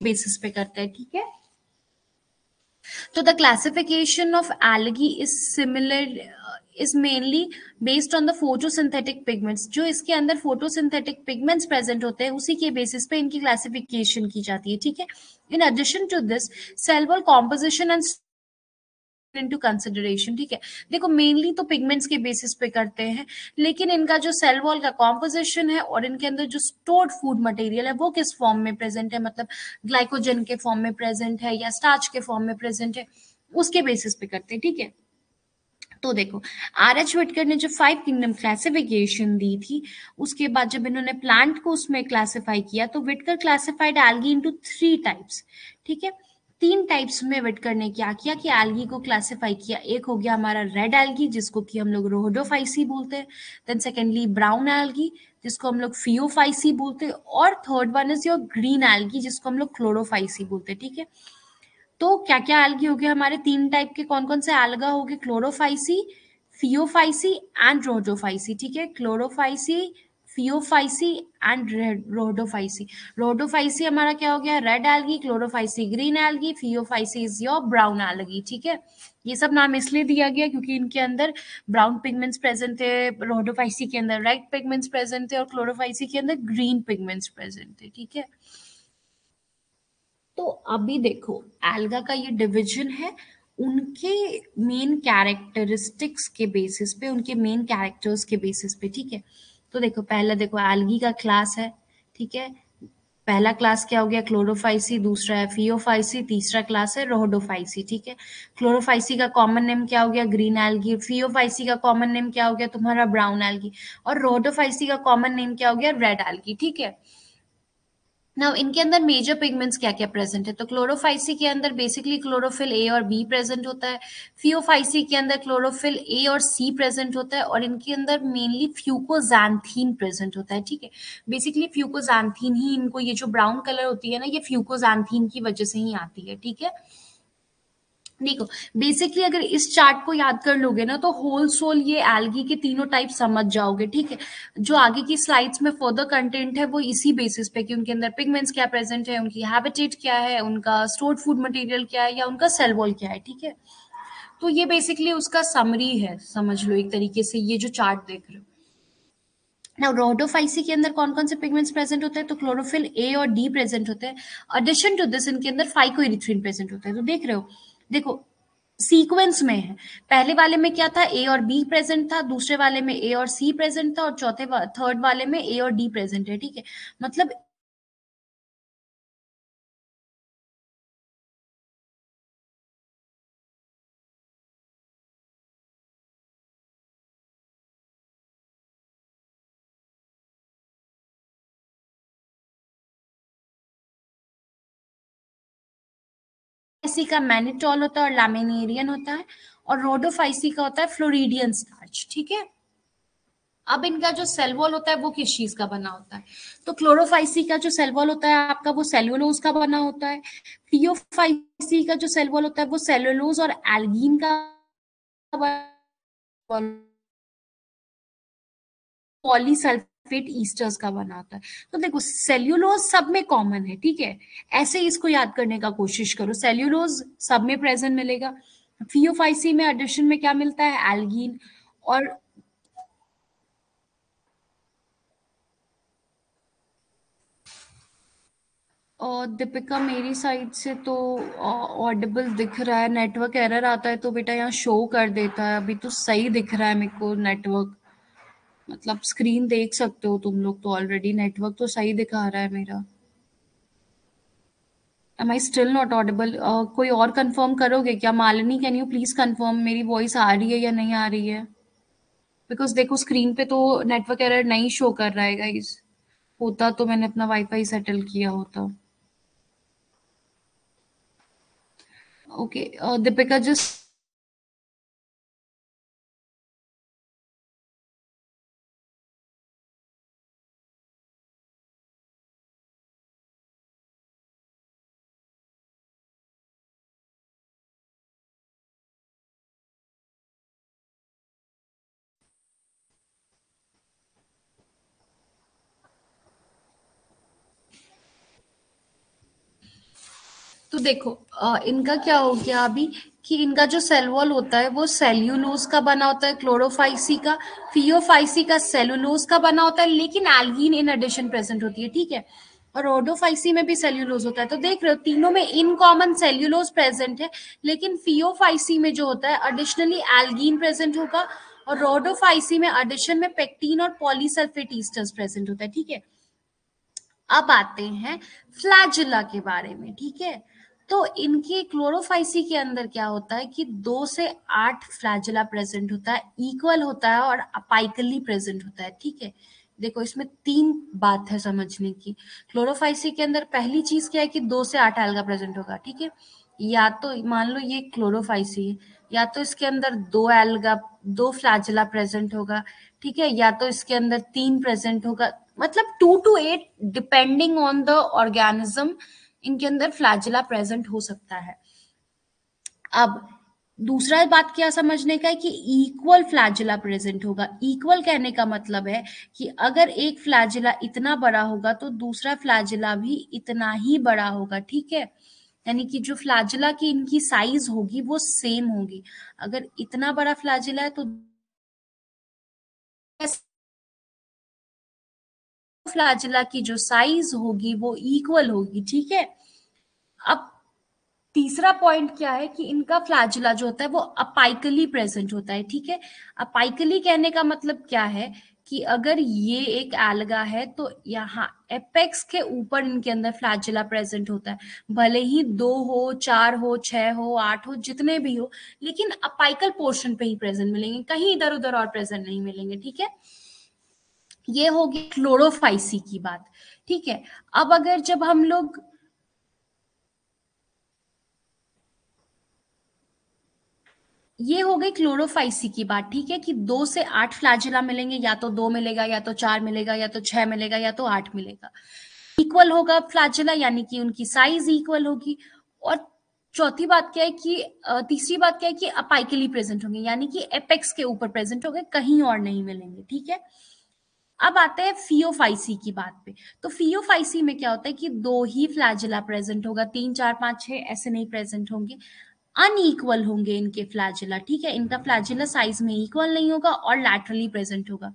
Basis पे करते हैं, ठीक है। तो the classification of algae is similar, is mainly based on the photosynthetic pigments. जो इसके अंदर photosynthetic pigments present होते हैं उसी के बेसिस पे इनकी क्लासिफिकेशन की जाती है, ठीक है। In addition to this, cell wall composition and into consideration, ठीक है। देखो मेनली तो पिगमेंट्स के बेसिस पे करते हैं, लेकिन इनका जो सेल वॉल का कॉम्पोजिशन है और इनके अंदर जो स्टोर्ड फूड मटेरियल है वो किस फॉर्म में प्रेजेंट है, मतलब ग्लाइकोजन के फॉर्म में प्रेजेंट है या स्टार्च के फॉर्म में प्रेजेंट है, उसके बेसिस पे करते हैं, ठीक है। तो देखो, आर एच विटकर ने जो 5 किंगडम क्लासिफिकेशन दी थी, उसके बाद जब इन्होंने प्लांट को उसमें क्लासिफाई किया तो Whittaker classified algae into 3 types, ठीक है। 3 टाइप्स में विटकर ने क्या किया कि एल्गी को क्लासिफाई किया। एक हो गया हमारा रेड एल्गी जिसको कि हम लोग रोडोफाइसी बोलते हैं, देन सेकेंडली ब्राउन एल्गी जिसको हम लोग फियोफाइसी बोलते हैं, और third one is your green algae जिसको हम लोग क्लोरोफाइसी बोलते हैं, ठीक है। तो क्या क्या एल्गी हो गए हमारे, 3 टाइप के, कौन कौन से एल्गा हो गए, क्लोरोफाइसी, फियोफाइसी एंड रोडोफाइसी, ठीक है। Chlorophyceae, Phaeophyceae and Rhodophyceae. Rhodophyceae हमारा क्या हो गया, red algae, Chlorophyceae green algae, Phaeophyceae is your brown algae, ठीक है। ये सब नाम इसलिए दिया गया क्योंकि इनके अंदर ब्राउन पिगमेंट्स प्रेजेंट है, रोडोफाइसी के अंदर रेड पिगमेंट्स प्रेजेंट है और क्लोरोफाइसी के अंदर ग्रीन पिगमेंट्स प्रेजेंट है, ठीक है। तो अभी देखो, एल्गा का ये डिवीजन है उनके मेन कैरेक्टरिस्टिक्स के बेसिस पे, उनके मेन कैरेक्टर्स के बेसिस पे, ठीक है। तो देखो, पहला देखो एल्गी का क्लास है, ठीक है। पहला क्लास क्या हो गया, क्लोरोफाइसी, दूसरा है फियोफाइसी, तीसरा क्लास है रोडोफाइसी, ठीक है। क्लोरोफाइसी का कॉमन नेम क्या हो गया, ग्रीन एल्गी। फियोफाइसी का कॉमन नेम क्या हो गया तुम्हारा, ब्राउन एल्गी। और रोडोफाइसी का कॉमन नेम क्या हो गया, रेड एल्गी, ठीक है। नाउ इनके अंदर मेजर पिगमेंट्स क्या क्या प्रेजेंट है, तो क्लोरोफाइसी के अंदर बेसिकली क्लोरोफिल ए और बी प्रेजेंट होता है। फियोफाइसी के अंदर क्लोरोफिल ए और सी प्रेजेंट होता है, और इनके अंदर मेनली फ्यूकोजैंथीन प्रेजेंट होता है, ठीक है। बेसिकली फ्यूकोजैंथीन ही इनको, ये जो ब्राउन कलर होती है ना, ये फ्यूकोजैंथीन की वजह से ही आती है, ठीक है। देखो, बेसिकली अगर इस चार्ट को याद कर लोगे ना तो होल सोल ये एल्गी के तीनों टाइप समझ जाओगे, ठीक है। जो आगे की स्लाइड्स में फर्दर कंटेंट है वो इसी बेसिस पे कि उनके अंदर पिगमेंट्स क्या प्रेजेंट है, उनकी हैबिटेट क्या है, उनका स्टोर्ड फूड मटेरियल क्या है, या उनका सेल वॉल क्या है, ठीक है। तो ये बेसिकली उसका समरी है, समझ लो एक तरीके से, ये जो चार्ट देख रहे हो। नाउ रोडोफाइसी के अंदर कौन कौन से पिगमेंट्स प्रेजेंट होते हैं, तो क्लोरोफिल ए और डी प्रेजेंट होते हैं। एडिशन टू दिस इनके अंदर फाइकोइरिथ्रिन प्रेजेंट होता है। तो देख रहे हो, देखो सीक्वेंस में है, पहले वाले में क्या था, ए और बी प्रेजेंट था, दूसरे वाले में ए और सी प्रेजेंट था, और थर्ड वाले में ए और डी प्रेजेंट है, ठीक है। मतलब फाइसी का मैनिटॉल होता है और लैमिनेरियन होता है, और रोडोफाइसी का होता है फ्लोरिडियन स्टार्च, ठीक है। अब इनका जो सेल वॉल होता है वो किस चीज का बना होता है, तो क्लोरोफाइसी का जो सेल वॉल होता है आपका वो सेल्यूलोज का बना होता है। फियोफाइसी का जो सेल वॉल होता है वो सेल्यूलोज और एल्गीन का पॉलीसल्फेट ईस्टर्स का बना होता है। तो देखो सेल्यूलोज सब में कॉमन है, ठीक है। ऐसे इसको याद करने का कोशिश करो, सेल्यूलोज सब में प्रेजेंट मिलेगा। फियोफाइसी में एडिशन में क्या मिलता है, एल्गीन। और और दीपिका, मेरी साइड से तो ऑडिबल दिख रहा है, नेटवर्क एरर आता है तो बेटा यहाँ शो कर देता है। अभी तो सही दिख रहा है मेरे को नेटवर्क, मतलब स्क्रीन देख सकते हो तुम लोग तो, ऑलरेडी नेटवर्क तो सही दिखा रहा है मेरा। Am I still not audible? कोई और कंफर्म करोगे क्या, Malini can you please confirm मेरी वॉइस आ रही है या नहीं आ रही है? बिकॉज देखो स्क्रीन पे तो नेटवर्क एरर नहीं शो कर रहा है गाइस। होता तो मैंने अपना वाईफाई सेटल किया होता। Okay, Deepika, just तो देखो, इनका क्या हो गया अभी कि इनका जो सेल वॉल होता है वो सेल्यूलोज का बना होता है, क्लोरोफाइसी का, फियोफाइसी का सेलुलोज का बना होता है, लेकिन एल्गीन इन एडिशन प्रेजेंट होती है, ठीक है। और रोडोफाइसी में भी सेल्यूलोज होता है, तो देख रहे हो तीनों में इन कॉमन सेल्यूलोज प्रेजेंट है, लेकिन फियोफाइसी में जो होता है एडिशनली एल्गीन प्रेजेंट होगा, और रोडोफाइसी में एडिशन में पेक्टीन और पॉलीसल्फेट ईस्टर्स प्रेजेंट होता है, ठीक है। अब आते हैं फ्लैजिला के बारे में, ठीक है। तो इनके क्लोरोफाइसी के अंदर क्या होता है कि 2 से 8 फ्लैजिला प्रेजेंट होता है, इक्वल होता है और अपाइकली प्रेजेंट होता है, ठीक है। देखो इसमें 3 बात है समझने की। क्लोरोफाइसी के अंदर पहली चीज क्या है कि 2 से 8 एल्गा प्रेजेंट होगा, ठीक है। या तो मान लो ये क्लोरोफाइसी है, या तो इसके अंदर 2 एल्गा, 2 फ्लैजिला प्रेजेंट होगा, ठीक है, या तो इसके अंदर 3 प्रेजेंट होगा, मतलब 2 to 8 depending on the organism इनके अंदर फ्लैजिला प्रेजेंट हो सकता है। अब दूसरा बात क्या समझने का है कि इक्वल फ्लैजिला प्रेजेंट होगा। इक्वल कहने का मतलब है कि अगर एक फ्लैजिला इतना बड़ा होगा तो दूसरा फ्लैजिला भी इतना ही बड़ा होगा, ठीक है। यानी कि जो फ्लैजिला की इनकी साइज होगी वो सेम होगी। अगर इतना बड़ा फ्लैजिला है तो फ्लैजिला की जो साइज होगी वो इक्वल होगी, ठीक है। अब तीसरा पॉइंट क्या है कि इनका फ्लैजिला जो होता है वो अपाइकली प्रेजेंट होता है, ठीक है। अपाइकली कहने का मतलब क्या है कि अगर ये एक एल्गा है तो यहाँ एपेक्स के ऊपर इनके अंदर फ्लैजिला प्रेजेंट होता है, भले ही 2 हो, 4 हो, 6 हो, 8 हो, जितने भी हो, लेकिन अपाइकल पोर्शन पे ही प्रेजेंट मिलेंगे, कहीं इधर उधर और प्रेजेंट नहीं मिलेंगे, ठीक है। ये होगी क्लोरोफाइसी की बात, ठीक है। अब अगर जब हम लोग ये हो गई क्लोरोफाइसी की बात, ठीक है, कि 2 से 8 फ्लैजिला मिलेंगे, या तो 2 मिलेगा, या तो 4 मिलेगा, या तो 6 मिलेगा, या तो 8 मिलेगा। इक्वल होगा फ्लैजिला, यानी कि उनकी साइज इक्वल होगी। और चौथी बात क्या है कि तीसरी बात क्या है कि अपाइकली प्रेजेंट होंगे, यानी कि एपेक्स के ऊपर प्रेजेंट होंगे, कहीं और नहीं मिलेंगे, ठीक है। अब आते हैं फियोफाइसी की बात पे। तो फियोफाइसी में क्या होता है कि 2 ही फ्लैजिला प्रेजेंट होगा, 3 4 5 6 ऐसे नहीं प्रेजेंट होंगे, अनइक्वल होंगे इनके फ्लैजिला, ठीक है। इनका फ्लैजिला साइज में इक्वल नहीं होगा और लैटरली प्रेजेंट होगा,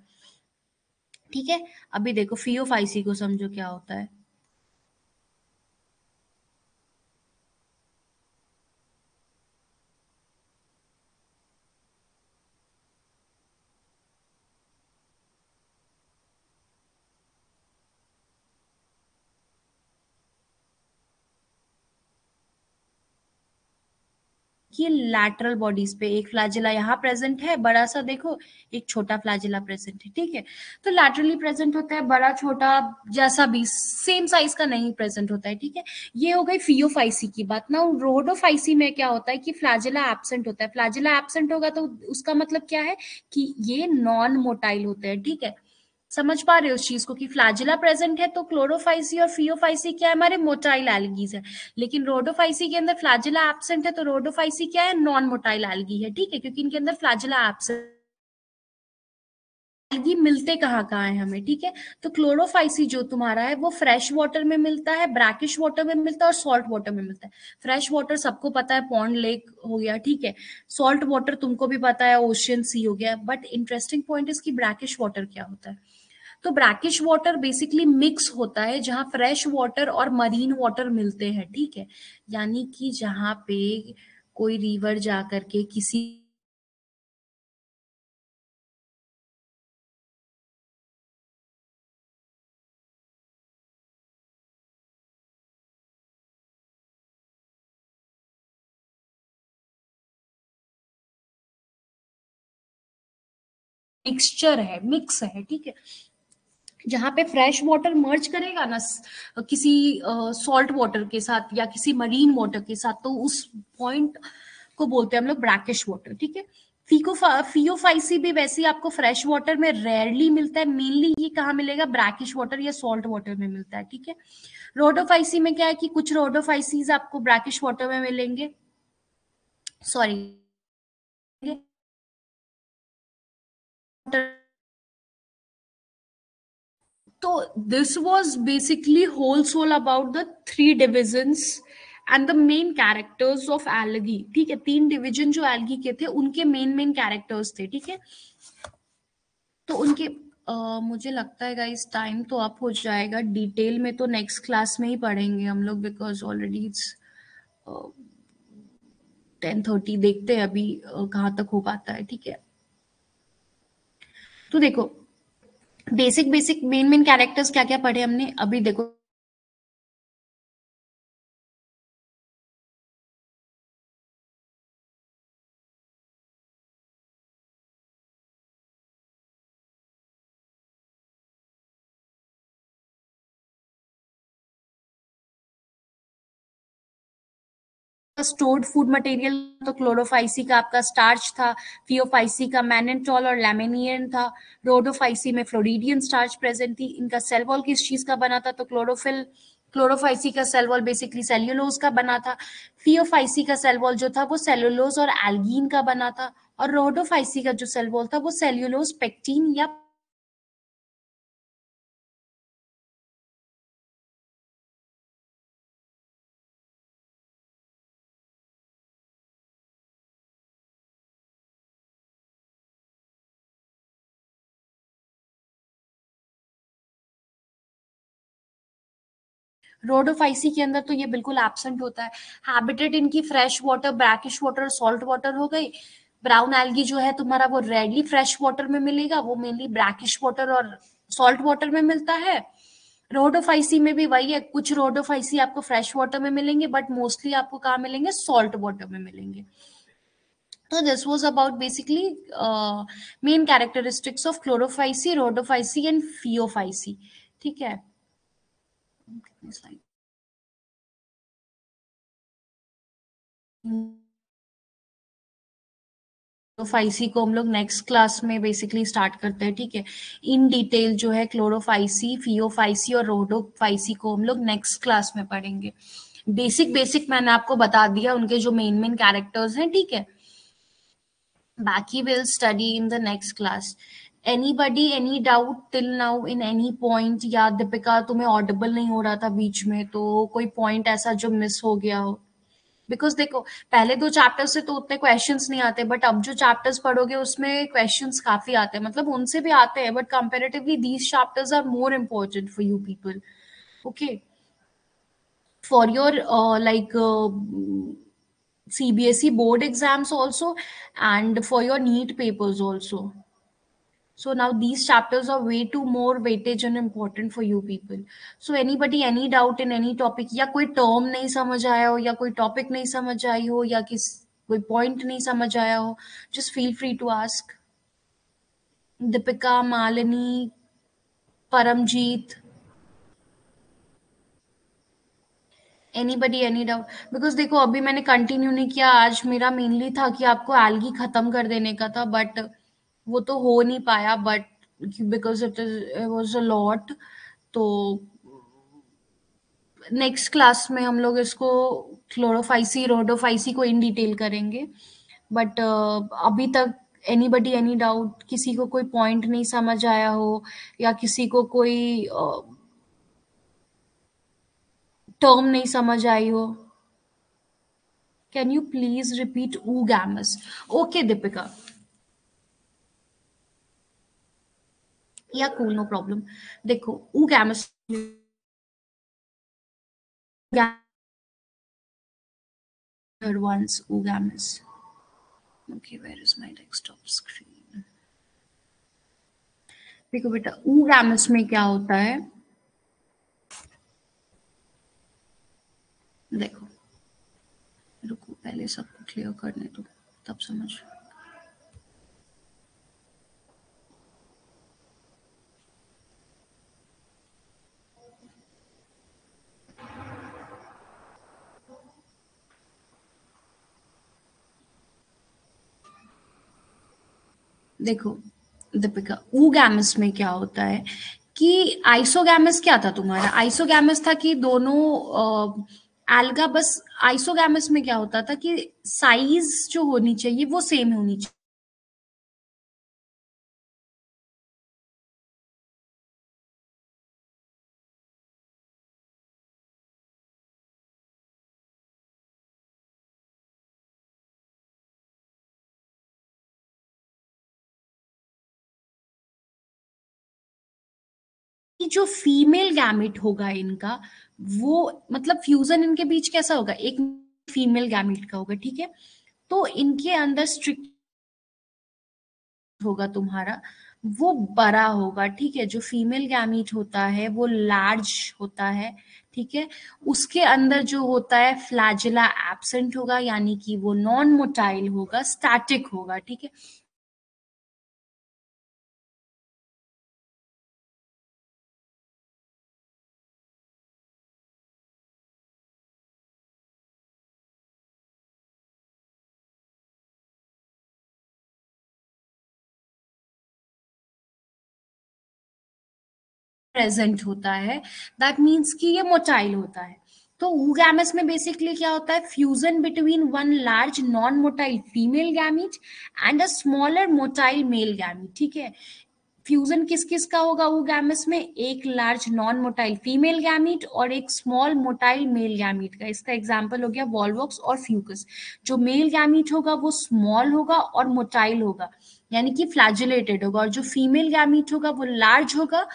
ठीक है। अभी देखो फियोफाइसी को समझो क्या होता है। कि लैटरल बॉडीज पे एक फ्लैजिला यहाँ प्रेजेंट है बड़ा सा, देखो एक छोटा फ्लैजिला प्रेजेंट है, ठीक है। तो लैटरली प्रेजेंट होता है, बड़ा छोटा जैसा भी सेम साइज का नहीं प्रेजेंट होता है, ठीक है। ये हो गई फियोफाइसी की बात ना। रोडोफाइसी में क्या होता है कि फ्लैजिला एब्सेंट होता है। फ्लैजिला एब्सेंट होगा तो उसका मतलब क्या है कि ये नॉन मोटाइल होते हैं, ठीक है। समझ पा रहे हो उस चीज को कि फ्लैजिला प्रेजेंट है तो क्लोरोफाइसी और फियोफाइसी क्या है, हमारे मोटाइल एल्गीज है। लेकिन रोडोफाइसी के अंदर फ्लैजिला एब्सेंट है तो रोडोफाइसी क्या है, नॉन मोटाइल एल्गी है, ठीक है, क्योंकि इनके अंदर फ्लैजिला एब्सेंट। एल्गी मिलते कहाँ कहाँ है हमें, ठीक है। तो क्लोरोफाइसी जो तुम्हारा है वो फ्रेश वाटर में मिलता है, ब्रैकिश वाटर में मिलता है और सॉल्ट वाटर में मिलता है। फ्रेश वाटर सबको पता है, पॉन्ड लेक हो गया, ठीक है। सॉल्ट वाटर तुमको भी पता है, ओशियन सी हो गया। बट इंटरेस्टिंग पॉइंट इसकी ब्रैकिश वाटर क्या होता है। तो ब्रैकिश वाटर बेसिकली मिक्स होता है जहां फ्रेश वाटर और मरीन वाटर मिलते हैं, ठीक है। यानी कि जहां पे कोई रिवर जा करके किसी मिक्सचर है, मिक्स है, ठीक है। जहां पे फ्रेश वाटर मर्ज करेगा ना किसी सॉल्ट वाटर के साथ या किसी मरीन वाटर के साथ, तो उस पॉइंट को बोलते हैं हम लोग ब्रैकिश वाटर, ठीक है। फियोफाइसी भी वैसे ही आपको फ्रेश वाटर में रेयरली मिलता है, मेनली ये कहाँ मिलेगा, ब्रैकिश वाटर या सॉल्ट वाटर में मिलता है, ठीक है। रोडोफाइसी में क्या है कि कुछ रोडोफाइसीज आपको ब्रैकिश वाटर में मिलेंगे, सॉरी, तो this was basically whole soul about the three divisions and the main characters of algae, ठीक है। तीन डिवीजन जो एल्गी के थे उनके मेन मेन कैरेक्टर्स थे, ठीक है। तो उनके मुझे लगता है गाइस टाइम तो अप हो जाएगा, डिटेल में तो नेक्स्ट क्लास में ही पढ़ेंगे हम लोग, बिकॉज ऑलरेडी इट्स 10:30, देखते हैं अभी कहाँ तक हो पाता है, ठीक है। तो देखो basic basic main main characters क्या क्या पढ़े हमने अभी, देखो स्टोर्ड फूड मटेरियल, तो क्लोरोफाइसी का आपका स्टार्च था, फियोफाइसी का मैनेंटॉल और लैमिनियन था, रोडोफाइसी में फ्लोरिडियन स्टार्च प्रेजेंट थी। इनका सेल वॉल किस चीज का बना था, तो क्लोरोफिल। क्लोरोफाइसी का सेल वॉल बेसिकली सेल्यूलोज का बना था। फियोफाइसी का सेल वॉल जो था वो सेलुलोज और एल्गीन का बना था। और रोडोफाइसी का जो सेल वॉल था वो सेल्यूलोज, पेक्टीन या रोडोफाइसी के अंदर तो ये बिल्कुल एब्सेंट होता है। हैबिटेट इनकी fresh water, brackish water, salt water हो गई। ब्राउन एल्गी जो है तुम्हारा वो रेडली फ्रेश वाटर में मिलेगा, वो मेनली ब्रैकिश वाटर और सॉल्ट वाटर में मिलता है। रोडोफाइसी में भी वही है, कुछ रोडोफाइसी आपको फ्रेश वाटर में मिलेंगे बट मोस्टली आपको कहाँ मिलेंगे, सॉल्ट वाटर में मिलेंगे। तो this was about basically main characteristics of Chlorophyceae, Rhodophyceae and Phaeophyceae, ठीक है। क्लोरोफाइसी को हम लोग नेक्स्ट क्लास में बेसिकली स्टार्ट करते हैं, ठीक है। इन डिटेल जो है क्लोरोफाइसी, फियोफाइसी और रोडोफाइसी को हम लोग नेक्स्ट क्लास में पढ़ेंगे। बेसिक बेसिक मैंने आपको बता दिया उनके जो मेन मेन कैरेक्टर्स हैं, ठीक है। बाकी will study in the next class. Anybody any doubt till now in any point, या दीपिका तुम्हें ऑडिबल नहीं हो रहा था बीच में, तो कोई पॉइंट ऐसा जो मिस हो गया हो? बिकॉज देखो पहले दो चैप्टर से तो उतने क्वेश्चंस नहीं आते, बट अब जो चैप्टर्स पढ़ोगे उसमें क्वेश्चंस काफी आते हैं, मतलब उनसे भी आते हैं but comparatively these chapters are more important for you people, okay, for your like CBSE board exams also, and for your NEET papers also. So now these chapters are way too more weightage and important for you people. So anybody any doubt in any topic, या कोई term नहीं समझ आया हो, या कोई topic नहीं समझ आई हो, या कोई point नहीं समझ आया हो, just feel free to ask. Deepika, Malini, Paramjeet, anybody any doubt? Because देखो अभी मैंने कंटिन्यू नहीं किया, आज मेरा मेनली था कि आपको एल्गी खत्म कर देने का था, बट वो तो हो नहीं पाया, but because it was a lot. तो नेक्स्ट क्लास में हम लोग इसको क्लोरोफाइसी, रोडोफाइसी को इन डिटेल करेंगे। बट अभी तक एनीबडी एनी डाउट, किसी को कोई पॉइंट नहीं समझ आया हो, या किसी को कोई टर्म नहीं समझ आई हो? Can you please repeat oogamous? Okay Deepika, या कूल, नो प्रॉब्लम। देखो oogamous, third one's oogamous. Okay, where is my desktop screen? देखो बेटा oogamous में क्या होता है, देखो रुको पहले सबको क्लियर करने दो तब समझ। देखो दीपिका, ऊगैमस में क्या होता है कि आइसोगैमस क्या था तुम्हारा, आइसोगैमस था कि दोनों एल्गा, बस आइसोगैमस में क्या होता था कि साइज जो होनी चाहिए वो सेम होनी चाहिए। कि जो फीमेल गैमिट होगा इनका, वो मतलब फ्यूजन इनके बीच कैसा होगा, एक फीमेल गैमिट का होगा, ठीक है। तो इनके अंदर स्ट्रिक्ट होगा तुम्हारा, वो बड़ा होगा, ठीक है। जो फीमेल गैमीट होता है वो लार्ज होता है, ठीक है। उसके अंदर जो होता है फ्लैजिला एब्सेंट होगा, यानी कि वो नॉन मोटाइल होगा, स्टैटिक होगा, ठीक है। प्रेजेंट होता है, दैट मीन्स कि ये मोटाइल होता है। तो ऊगैमस में बेसिकली क्या होता है, fusion between one large non motile female gamete and a smaller motile male gamete, ठीक है। फ्यूजन किस किस का होगा ऊगैमस में, एक large non motile female gamete और एक स्मॉल मोटाइल मेल गैमीट का। इसका एग्जांपल हो गया वॉल्वॉक्स और फ्यूकस। जो मेल गैमीट होगा वो स्मॉल होगा और मोटाइल होगा, यानी कि फ्लैजिलेटेड होगा, और जो फीमेल गैमीट होगा वो लार्ज होगा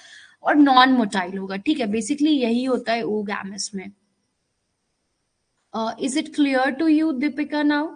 और नॉन मोटाइल होगा, ठीक है। बेसिकली यही होता है oogamous में। Is it clear to you Deepika now?